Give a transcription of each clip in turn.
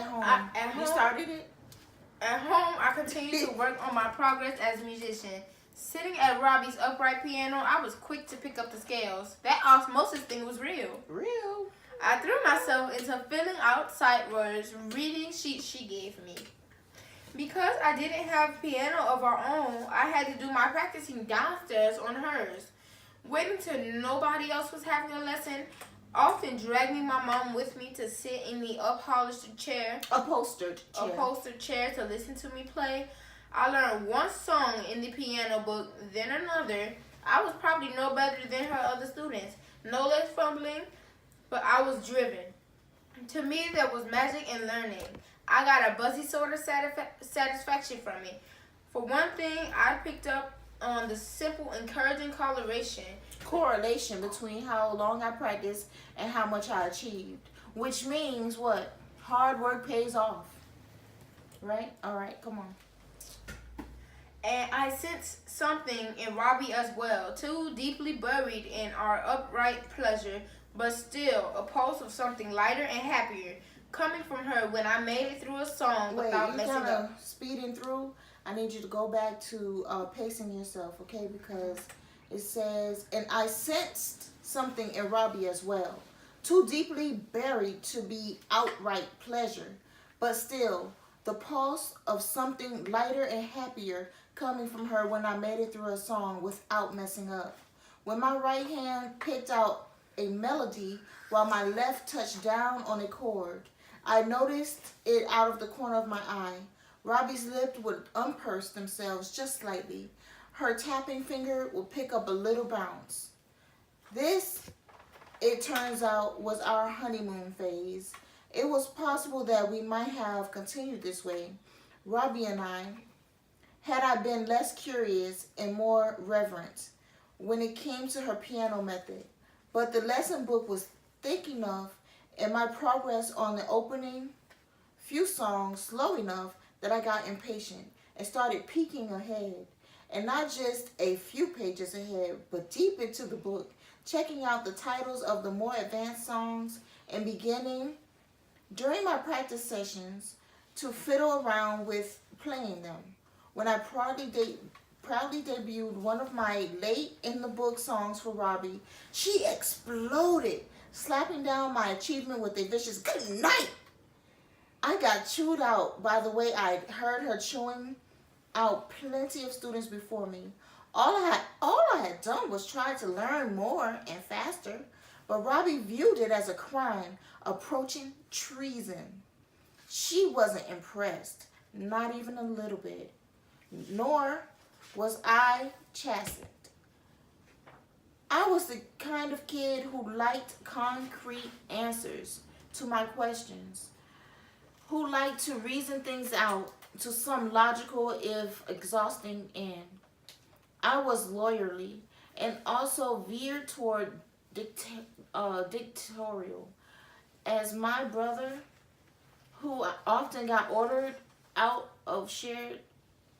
at home? You started it? At home, I continued to work on my progress as a musician. Sitting at Robbie's upright piano, I was quick to pick up the scales. That osmosis thing was real. Real. I threw myself into filling out sight words, reading sheets she gave me. Because I didn't have piano of our own, I had to do my practicing downstairs on hers. Waiting till nobody else was having a lesson, often dragging my mom with me to sit in the upholstered chair to listen to me play. I learned one song in the piano book, then another. I was probably no better than her other students, no less fumbling, but I was driven. To me, there was magic in learning. I got a buzzy sort of satisfaction from it. For one thing, I picked up on the simple, encouraging correlation between how long I practiced and how much I achieved, which means what? Hard work pays off. Right? All right, come on. And I sensed something in Robbie as well, too deeply buried in our upright pleasure, but still a pulse of something lighter and happier coming from her when I made it through a song without messing up. Speeding through, I need you to go back to pacing yourself, okay? Because it says, and I sensed something in Robbie as well, too deeply buried to be outright pleasure, but still the pulse of something lighter and happier coming from her when I made it through a song without messing up. When my right hand picked out a melody while my left touched down on a chord, I noticed it out of the corner of my eye. Robbie's lips would unpurse themselves just slightly. Her tapping finger would pick up a little bounce. This, it turns out, was our honeymoon phase. It was possible that we might have continued this way, Robbie and I, had I been less curious and more reverent when it came to her piano method. But the lesson book was thick enough and my progress on the opening few songs slow enough that I got impatient and started peeking ahead. And not just a few pages ahead, but deep into the book, checking out the titles of the more advanced songs and beginning, during my practice sessions, to fiddle around with playing them. When I proudly debuted one of my late-in-the-book songs for Robbie, she exploded, slapping down my achievement with a vicious "good night." I got chewed out by the way I heard her chewing out plenty of students before me. All I had done was try to learn more and faster, but Robbie viewed it as a crime approaching treason. She wasn't impressed, not even a little bit, nor was I chastened. I was the kind of kid who liked concrete answers to my questions, who liked to reason things out to some logical, if exhausting, end. I was lawyerly and also veered toward dictatorial, as my brother, who often got ordered out of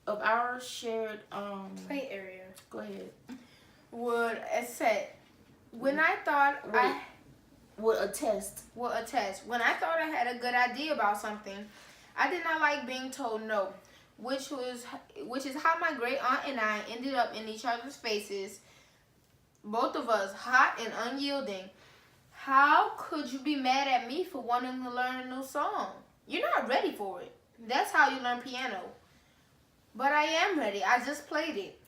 our shared play area. Go ahead. Would assess when I thought would attest. When I thought I had a good idea about something, I did not like being told no, which is how my great aunt and I ended up in each other's faces, both of us hot and unyielding. How could you be mad at me for wanting to learn a new song? You're not ready for it. That's how you learn piano. But I am ready. I just played it.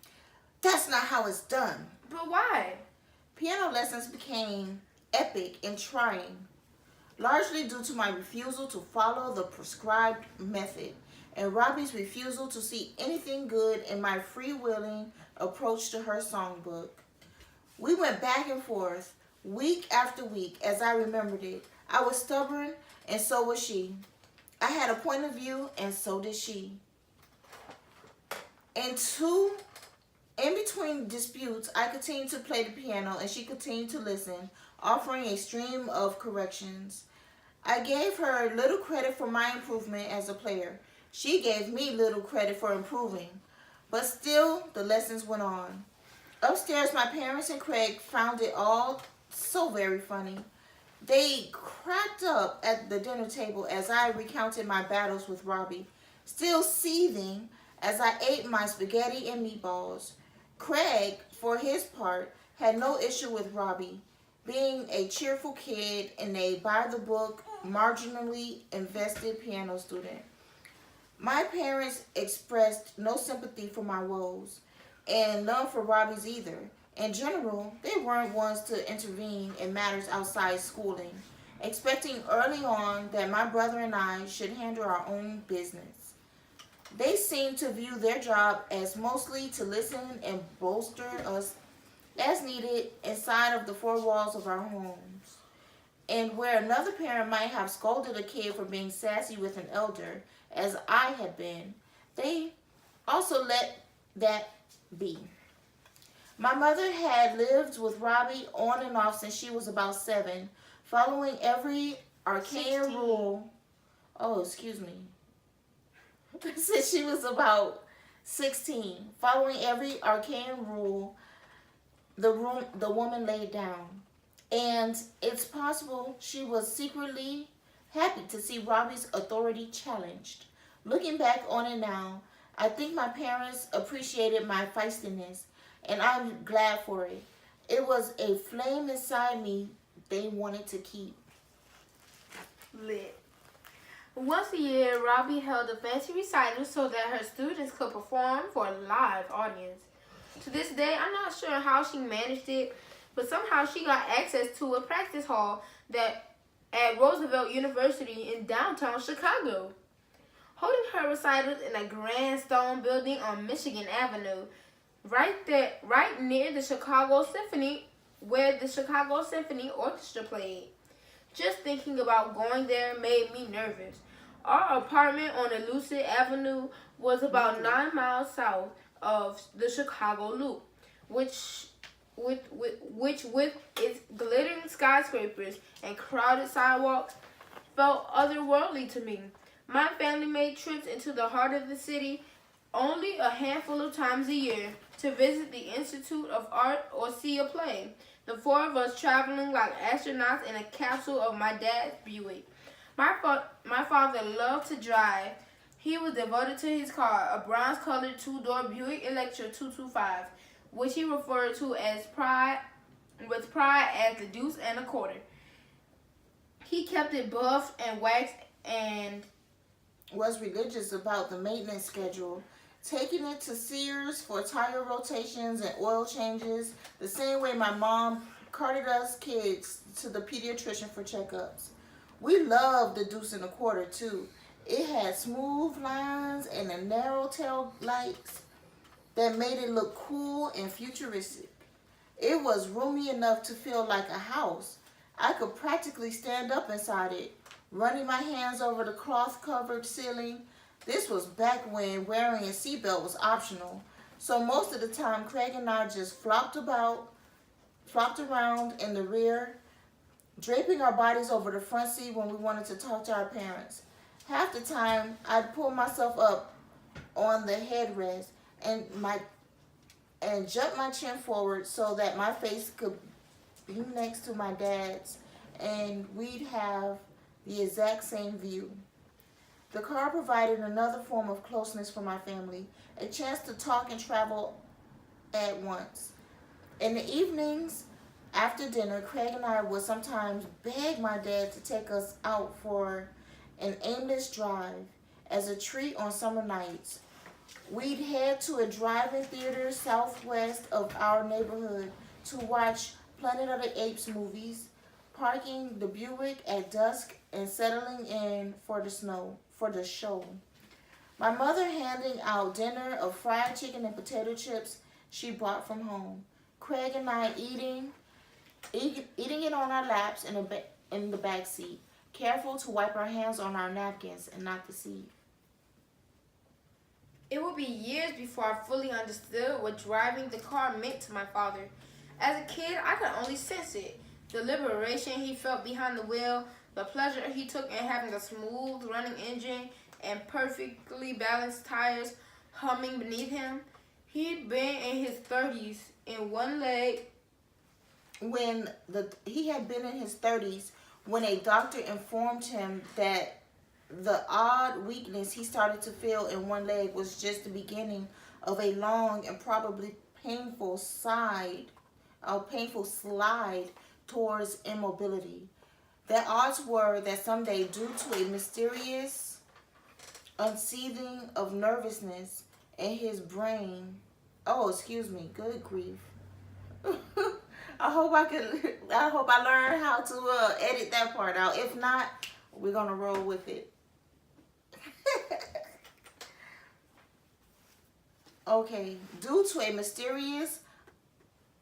That's not how it's done. But why? Piano lessons became epic and trying, largely due to my refusal to follow the prescribed method and Robbie's refusal to see anything good in my freewheeling approach to her songbook. We went back and forth, week after week, as I remembered it. I was stubborn, and so was she. I had a point of view, and so did she. In between disputes, I continued to play the piano, and she continued to listen, offering a stream of corrections. I gave her little credit for my improvement as a player. She gave me little credit for improving. But still, the lessons went on. Upstairs, my parents and Craig found it all so very funny. They cracked up at the dinner table as I recounted my battles with Robbie, still seething as I ate my spaghetti and meatballs. Craig, for his part, had no issue with Robbie, being a cheerful kid and a by the book, marginally invested piano student. My parents expressed no sympathy for my woes, and none for Robbie's either. In general, they weren't ones to intervene in matters outside schooling, expecting early on that my brother and I should handle our own business. They seemed to view their job as mostly to listen and bolster us as needed inside of the four walls of our homes. And where another parent might have scolded a kid for being sassy with an elder, as I had been, they also let that be. My mother had lived with Robbie on and off since she was about 7, following every arcane 16. rule. Oh, excuse me. Since she was about 16, following every arcane rule the woman laid down. And it's possible she was secretly happy to see Robbie's authority challenged. Looking back on it now, I think my parents appreciated my feistiness, and I'm glad for it. It was a flame inside me they wanted to keep. Lit. Once a year, Robbie held a fancy recital so that her students could perform for a live audience. To this day, I'm not sure how she managed it, but somehow she got access to a practice hall that at Roosevelt University in downtown Chicago. Holding her recitals in a grand stone building on Michigan Avenue, right near the Chicago Symphony, where the Chicago Symphony Orchestra played. Just thinking about going there made me nervous. Our apartment on Lucid Avenue was about 9 miles south of the Chicago Loop, which with its glittering skyscrapers and crowded sidewalks felt otherworldly to me. My family made trips into the heart of the city only a handful of times a year to visit the Institute of Art or see a play. The four of us traveling like astronauts in a capsule of my dad's Buick. My father loved to drive. He was devoted to his car, a bronze-colored two-door Buick Electra 225, which he referred to as with pride as the deuce and a quarter. He kept it buffed and waxed and was religious about the maintenance schedule, taking it to Sears for tire rotations and oil changes, the same way my mom carted us kids to the pediatrician for checkups. We loved the deuce and a quarter too. It had smooth lines and a narrow tail lights that made it look cool and futuristic. It was roomy enough to feel like a house. I could practically stand up inside it, running my hands over the cloth-covered ceiling. This was back when wearing a seatbelt was optional, so most of the time Craig and I just flopped around in the rear, draping our bodies over the front seat when we wanted to talk to our parents. Half the time, I'd pull myself up on the headrest and jump my chin forward so that my face could be next to my dad's, and we'd have the exact same view. The car provided another form of closeness for my family, a chance to talk and travel at once. In the evenings, after dinner, Craig and I would sometimes beg my dad to take us out for an aimless drive as a treat on summer nights. We'd head to a drive-in theater southwest of our neighborhood to watch Planet of the Apes movies, parking the Buick at dusk and settling in for the show. My mother handing out dinner of fried chicken and potato chips she brought from home. Craig and I eating it on our laps in the back seat, careful to wipe our hands on our napkins and not the seat. It would be years before I fully understood what driving the car meant to my father. As a kid, I could only sense it. The liberation he felt behind the wheel, the pleasure he took in having a smooth running engine and perfectly balanced tires humming beneath him. He'd been in his 30s in one leg. He had been in his 30s when a doctor informed him that the odd weakness he started to feel in one leg was just the beginning of a long and probably painful slide towards immobility. The odds were that someday, due to a mysterious unseating of nervousness in his brain, oh, excuse me, good grief. I hope I learned how to edit that part out. If not, we're gonna roll with it. Okay, due to a mysterious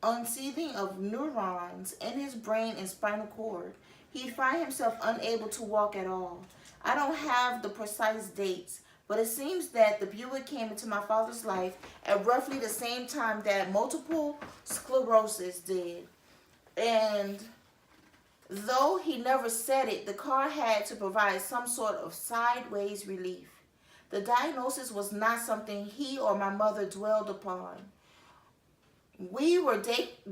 unseating of neurons in his brain and spinal cord, he'd find himself unable to walk at all. I don't have the precise dates, but it seems that the Buick came into my father's life at roughly the same time that multiple sclerosis did. And though he never said it, the car had to provide some sort of sideways relief. The diagnosis was not something he or my mother dwelled upon. We were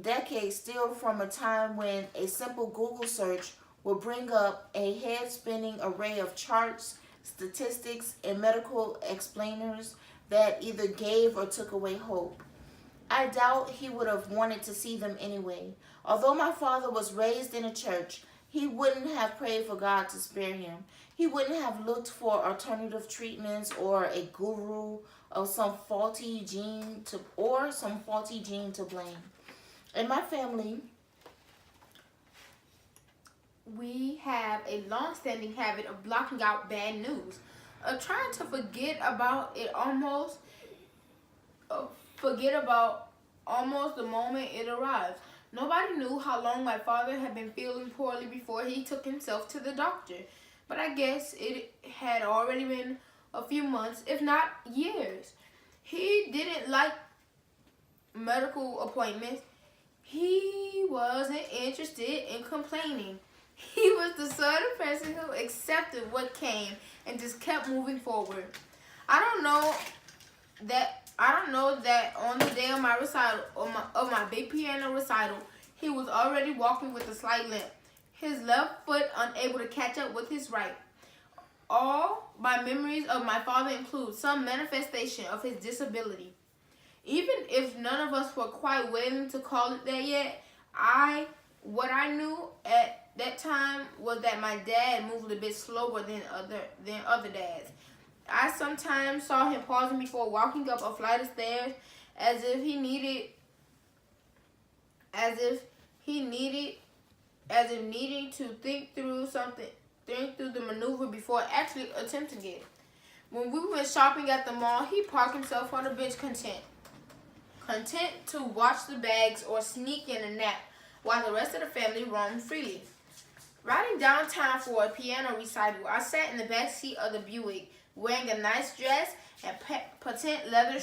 decades still from a time when a simple Google search would bring up a head-spinning array of charts, statistics, and medical explainers that either gave or took away hope. I doubt he would have wanted to see them anyway. Although my father was raised in a church, he wouldn't have prayed for God to spare him. He wouldn't have looked for alternative treatments or a guru of some faulty gene to blame. In my family, we have a long-standing habit of blocking out bad news, of trying to forget about almost the moment it arrives. Nobody knew how long my father had been feeling poorly before he took himself to the doctor, but I guess it had already been a few months, if not years. He didn't like medical appointments. He wasn't interested in complaining. He was the sort of person who accepted what came and just kept moving forward. I don't know that on the day of my recital, of my big piano recital, he was already walking with a slight limp, his left foot unable to catch up with his right. All my memories of my father include some manifestation of his disability. Even if none of us were quite willing to call it that yet, what I knew at that time was that my dad moved a bit slower than other dads. I sometimes saw him pausing before walking up a flight of stairs as if needing to think through the maneuver before actually attempting it. When we went shopping at the mall, he parked himself on the bench content to watch the bags or sneak in a nap while the rest of the family roamed freely. Riding downtown for a piano recital, I sat in the back seat of the Buick, wearing a nice dress and patent leather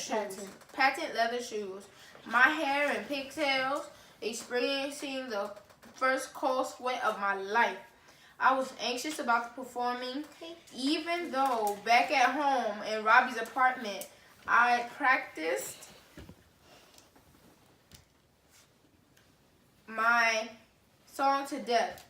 shoes. My hair in pigtails, experiencing the first cold sweat of my life. I was anxious about the performing, even though back at home in Robbie's apartment, I practiced my song to death.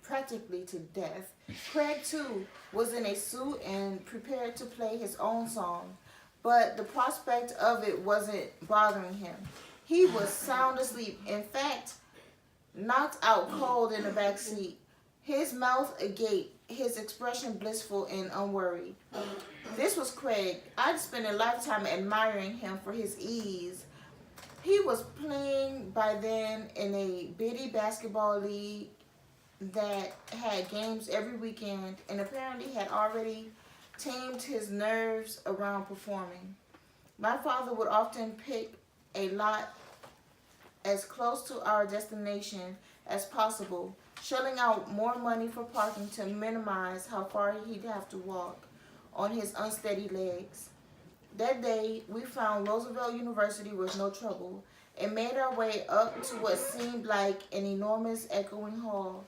Practically to death. Craig, too, was in a suit and prepared to play his own song, but the prospect of it wasn't bothering him. He was sound asleep, in fact, knocked out cold in the back seat, his mouth agape, his expression blissful and unworried. This was Craig. I'd spent a lifetime admiring him for his ease. He was playing by then in a bitty basketball league that had games every weekend and apparently had already tamed his nerves around performing. My father would often pick a lot as close to our destination as possible, shelling out more money for parking to minimize how far he'd have to walk on his unsteady legs. That day, we found Roosevelt University was no trouble and made our way up to what seemed like an enormous echoing hall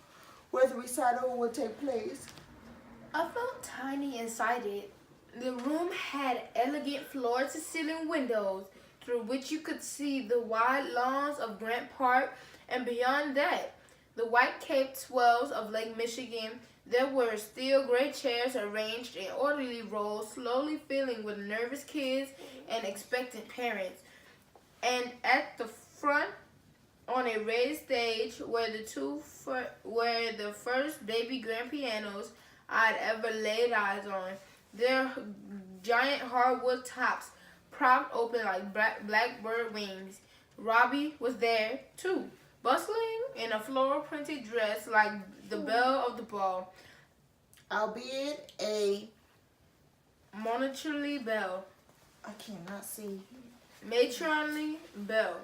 where the recital would take place. I felt tiny inside it. The room had elegant floor-to-ceiling windows through which you could see the wide lawns of Grant Park, and beyond that, the white-capped swells of Lake Michigan, there were steel gray chairs arranged in orderly rows, slowly filling with nervous kids and expectant parents. And at the front, on a raised stage, were the first baby grand pianos I'd ever laid eyes on. Their giant hardwood tops propped open like blackbird wings. Robbie was there too, bustling in a floral printed dress like the belle of the ball. Albeit a Monarchly belle. I cannot see. Matronly belle.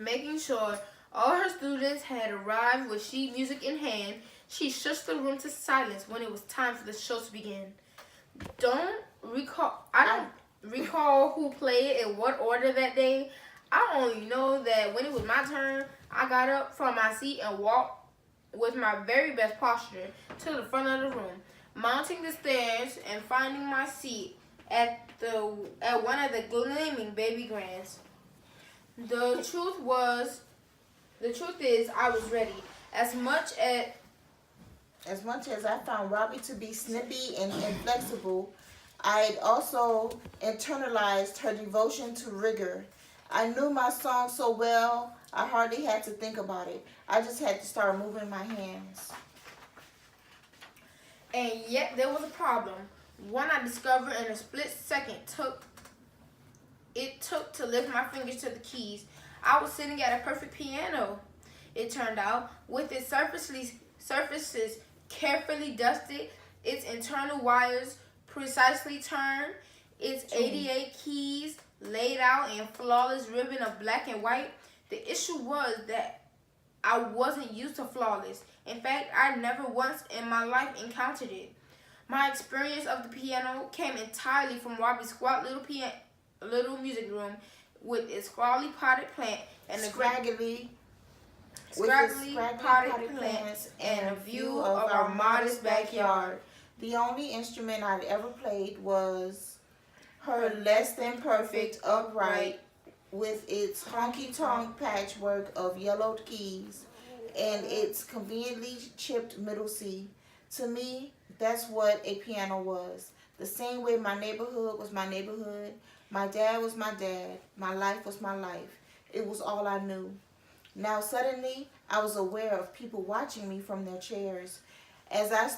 Making sure all her students had arrived with sheet music in hand, she shushed the room to silence when it was time for the show to begin. I don't recall who played in what order that day. I only know that when it was my turn, I got up from my seat and walked with my very best posture to the front of the room, mounting the stairs and finding my seat at one of the gleaming baby grands. The truth is, I was ready. As much as I found Robbie to be snippy and inflexible, I'd also internalized her devotion to rigor. I knew my song so well, I hardly had to think about it. I just had to start moving my hands. And yet there was a problem. One I discovered in a split second took to lift my fingers to the keys. I was sitting at a perfect piano, it turned out, with its surfaces carefully dusted, its internal wires precisely turned, its 88 keys laid out in flawless ribbon of black and white. The issue was that I wasn't used to flawless. In fact, I never once in my life encountered it. My experience of the piano came entirely from Robbie's squat little music room with its scrawly potted plant and Scraggly potted plants and a view of our modest backyard. The only instrument I'd ever played was her less than perfect upright with its honky-tonk patchwork of yellowed keys and its conveniently chipped middle C. To me, that's what a piano was. The same way my neighborhood was my neighborhood, my dad was my dad, my life was my life. It was all I knew. Now suddenly, I was aware of people watching me from their chairs. As I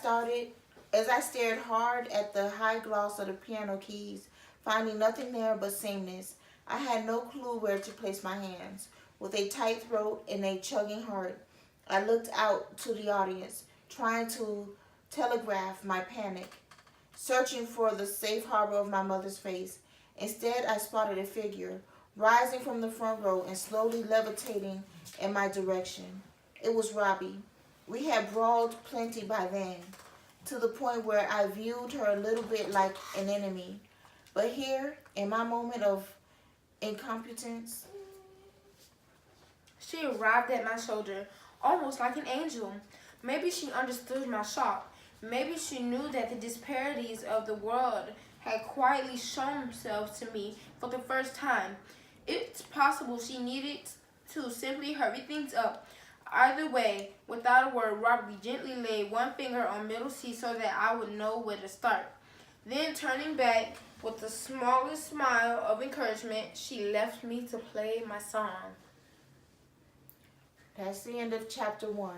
stared hard at the high gloss of the piano keys, finding nothing there but sameness, I had no clue where to place my hands. With a tight throat and a chugging heart, I looked out to the audience, trying to telegraph my panic, searching for the safe harbor of my mother's face. Instead, I spotted a figure, rising from the front row and slowly levitating in my direction. It was Robbie. We had brawled plenty by then, to the point where I viewed her a little bit like an enemy. But here, in my moment of incompetence, she arrived at my shoulder, almost like an angel. Maybe she understood my shock. Maybe she knew that the disparities of the world had quietly shown themselves to me for the first time. It's possible she needed to simply hurry things up. Either way, without a word, Robbie gently laid one finger on middle C so that I would know where to start. Then, turning back with the smallest smile of encouragement, she left me to play my song. That's the end of chapter 1.